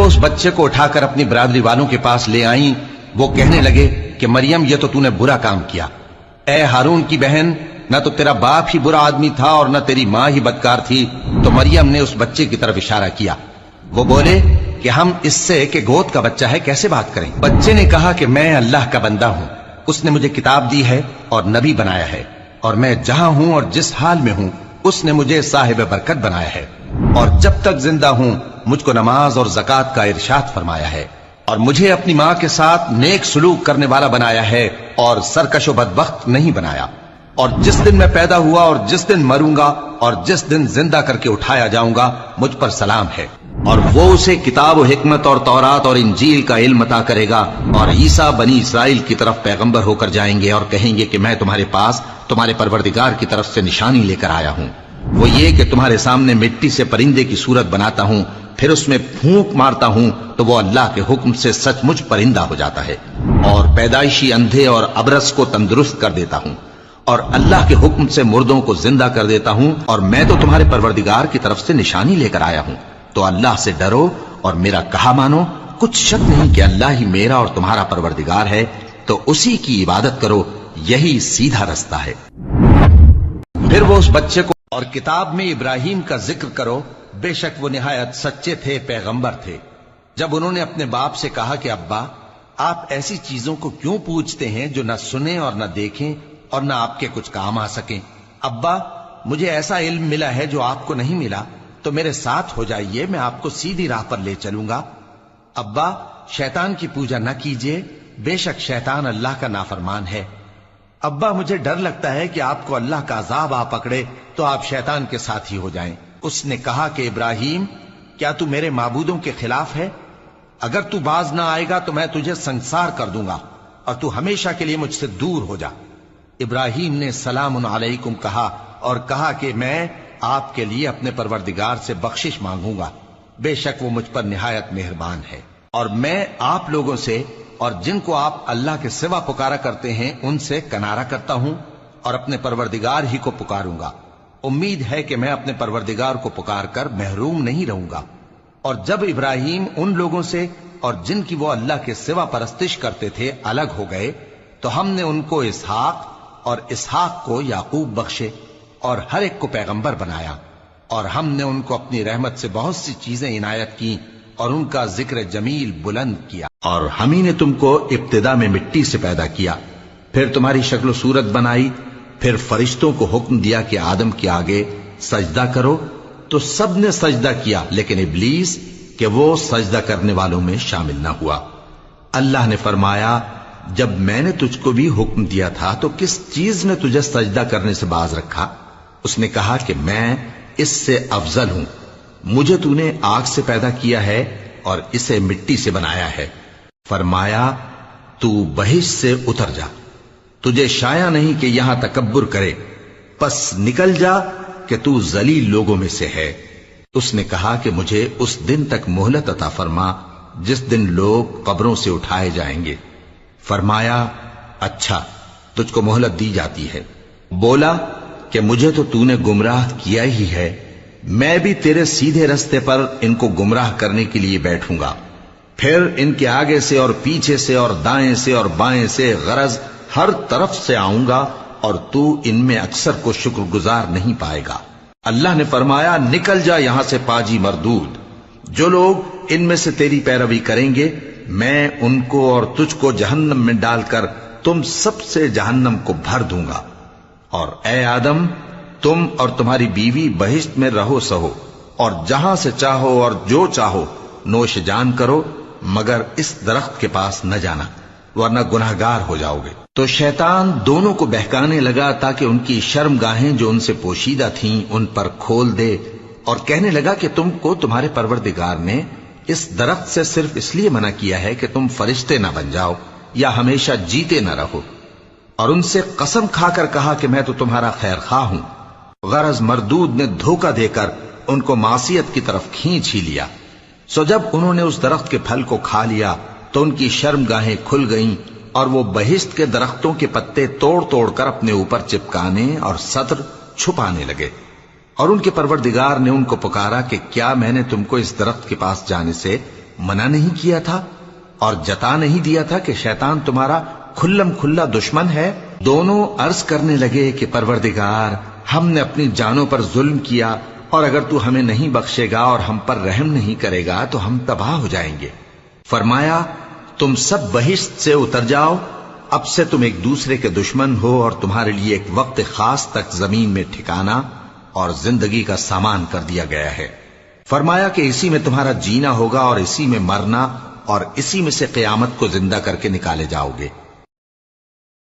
وہ اس بچے کو اٹھا کر اپنی برادری والوں کے پاس لے آئیں۔ وہ کہنے لگے کہ مریم یہ تو نے برا کام کیا۔ اے ہارون کی بہن، نہ تو تیرا باپ ہی برا آدمی تھا اور نہ تیری ماں ہی بدکار تھی۔ تو مریم نے اس بچے کی طرف اشارہ کیا۔ وہ بولے کہ ہم اس سے کہ گود کا بچہ ہے کیسے بات کریں؟ بچے نے کہا کہ میں اللہ کا بندہ ہوں، اس نے مجھے کتاب دی ہے اور نبی بنایا ہے، اور میں جہاں ہوں اور جس حال میں ہوں اس نے مجھے صاحب برکت بنایا ہے، اور جب تک زندہ ہوں مجھ کو نماز اور زکوٰۃ کا ارشاد فرمایا ہے، اور مجھے اپنی ماں کے ساتھ نیک سلوک کرنے والا بنایا ہے اور سرکش و بدبخت نہیں بنایا، اور جس دن میں پیدا ہوا اور جس دن مروں گا اور جس دن زندہ کر کے اٹھایا جاؤں گا مجھ پر سلام ہے، اور وہ اسے کتاب و حکمت اور تورات اور انجیل کا علم عطا کرے گا، اور عیسیٰ بنی اسرائیل کی طرف پیغمبر ہو کر جائیں گے اور کہیں گے کہ میں تمہارے پاس تمہارے پروردگار کی طرف سے نشانی لے کر آیا ہوں، وہ یہ کہ تمہارے سامنے مٹی سے پرندے کی صورت بناتا ہوں، پھر اس میں پھونک مارتا ہوں تو وہ اللہ کے حکم سے سچ مچ پرندہ ہو جاتا ہے، اور پیدائشی اندھے اور ابرص کو تندرست کر دیتا ہوں، اور اللہ کے حکم سے مردوں کو زندہ کر دیتا ہوں، اور میں تو تمہارے پروردگار کی طرف سے نشانی لے کر آیا ہوں، تو اللہ سے ڈرو اور میرا کہا مانو، کچھ شک نہیں کہ اللہ ہی میرا اور تمہارا پروردگار ہے، تو اسی کی عبادت کرو، یہی سیدھا رستہ ہے۔ پھر وہ اس بچے کو اور کتاب میں ابراہیم کا ذکر کرو، بے شک وہ نہایت سچے تھے، پیغمبر تھے۔ جب انہوں نے اپنے باپ سے کہا کہ ابا، آپ ایسی چیزوں کو کیوں پوچھتے ہیں جو نہ سنیں اور نہ دیکھیں اور نہ آپ کے کچھ کام آ سکیں؟ ابا، مجھے ایسا علم ملا ہے جو آپ کو نہیں ملا، تو میرے ساتھ ہو جائیے، میں آپ کو سیدھی راہ پر لے چلوں گا۔ ابا، شیطان کی پوجا نہ کیجیے، بے شک شیطان اللہ کا نافرمان ہے۔ ابا، مجھے ڈر لگتا ہے کہ آپ کو اللہ کا عذاب آ پکڑے تو آپ شیطان کے ساتھی ہو جائیں۔ اس نے کہا کہ ابراہیم، کیا تو میرے معبودوں کے خلاف ہے؟ اگر تو باز نہ آئے گا تو میں تجھے سنسار کر دوں گا اور تو ہمیشہ کے لیے مجھ سے دور ہو جا۔ ابراہیم نے سلام علیکم کہا اور کہا کہ میں آپ کے لیے اپنے پروردگار سے بخشش مانگوں گا، بے شک وہ مجھ پر نہایت مہربان ہے، اور میں آپ لوگوں سے اور جن کو آپ اللہ کے سوا پکارا کرتے ہیں ان سے کنارہ کرتا ہوں اور اپنے پروردگار ہی کو پکاروں گا۔ امید ہے کہ میں اپنے پروردگار کو پکار کر محروم نہیں رہوں گا۔ اور جب ابراہیم ان لوگوں سے اور جن کی وہ اللہ کے سوا پرستش کرتے تھے الگ ہو گئے تو ہم نے ان کو اسحاق اور اسحاق کو یعقوب بخشے اور ہر ایک کو پیغمبر بنایا، اور ہم نے ان کو اپنی رحمت سے بہت سی چیزیں عنایت کی اور ان کا ذکر جمیل بلند کیا۔ اور ہم ہی نے تم کو ابتدا میں مٹی سے پیدا کیا، پھر تمہاری شکل و صورت بنائی، پھر فرشتوں کو حکم دیا کہ آدم کے آگے سجدہ کرو، تو سب نے سجدہ کیا لیکن ابلیس کہ وہ سجدہ کرنے والوں میں شامل نہ ہوا۔ اللہ نے فرمایا، جب میں نے تجھ کو بھی حکم دیا تھا تو کس چیز نے تجھے سجدہ کرنے سے باز رکھا؟ اس نے کہا کہ میں اس سے افضل ہوں، مجھے تو نے آگ سے پیدا کیا ہے اور اسے مٹی سے بنایا ہے۔ فرمایا، تو بہشت سے اتر جا، تجھے شایع نہیں کہ یہاں تکبر کرے، پس نکل جا کہ تو ذلیل لوگوں میں سے ہے۔ اس نے کہا کہ مجھے اس دن تک مہلت عطا فرما جس دن لوگ قبروں سے اٹھائے جائیں گے۔ فرمایا، اچھا، تجھ کو مہلت دی جاتی ہے۔ بولا کہ مجھے تو نے گمراہ کیا ہی ہے، میں بھی تیرے سیدھے رستے پر ان کو گمراہ کرنے کے لیے بیٹھوں گا، پھر ان کے آگے سے اور پیچھے سے اور دائیں سے اور بائیں سے غرض ہر طرف سے آؤں گا، اور تو ان میں اکثر کو شکر گزار نہیں پائے گا۔ اللہ نے فرمایا، نکل جا یہاں سے پاجی مردود، جو لوگ ان میں سے تیری پیروی کریں گے میں ان کو اور تجھ کو جہنم میں ڈال کر تم سب سے جہنم کو بھر دوں گا، اور اے آدم، تم اور تمہاری بیوی بہشت میں رہو سہو، اور جہاں سے چاہو اور جو چاہو نوش جان کرو، مگر اس درخت کے پاس نہ جانا ورنہ گناہگار ہو جاؤ گے۔ تو شیطان دونوں کو بہکانے لگا تاکہ ان کی شرم گاہیں جو ان سے پوشیدہ تھیں ان پر کھول دے، اور کہنے لگا کہ تم کو تمہارے پروردگار نے اس درخت سے صرف اس لیے منع کیا ہے کہ تم فرشتے نہ بن جاؤ یا ہمیشہ جیتے نہ رہو، اور ان سے قسم کھا کر کہا کہ میں تو تمہارا خیر خواہ ہوں۔ غرض مردود نے دھوکہ دے کر ان کو معصیت کی طرف کھینچ ہی لیا، سو جب انہوں نے اس درخت کے پھل کو کھا لیا تو ان کی شرم گاہیں کھل گئیں، اور وہ بہشت کے درختوں کے پتے توڑ توڑ کر اپنے اوپر چپکانے اور سطر چھپانے لگے، اور ان کے پروردگار نے ان کو پکارا کہ کیا میں نے تم کو اس درخت کے پاس جانے سے منع نہیں کیا تھا اور جتا نہیں دیا تھا کہ شیطان تمہارا کھلم کھلا دشمن ہے؟ دونوں عرض کرنے لگے کہ پروردگار، ہم نے اپنی جانوں پر ظلم کیا، اور اگر تو ہمیں نہیں بخشے گا اور ہم پر رحم نہیں کرے گا تو ہم تباہ ہو جائیں گے۔ فرمایا تم سب بہشت سے اتر جاؤ، اب سے تم ایک دوسرے کے دشمن ہو، اور تمہارے لیے ایک وقت خاص تک زمین میں ٹھکانا اور زندگی کا سامان کر دیا گیا ہے۔ فرمایا کہ اسی میں تمہارا جینا ہوگا اور اسی میں مرنا، اور اسی میں سے قیامت کو زندہ کر کے نکالے جاؤ گے۔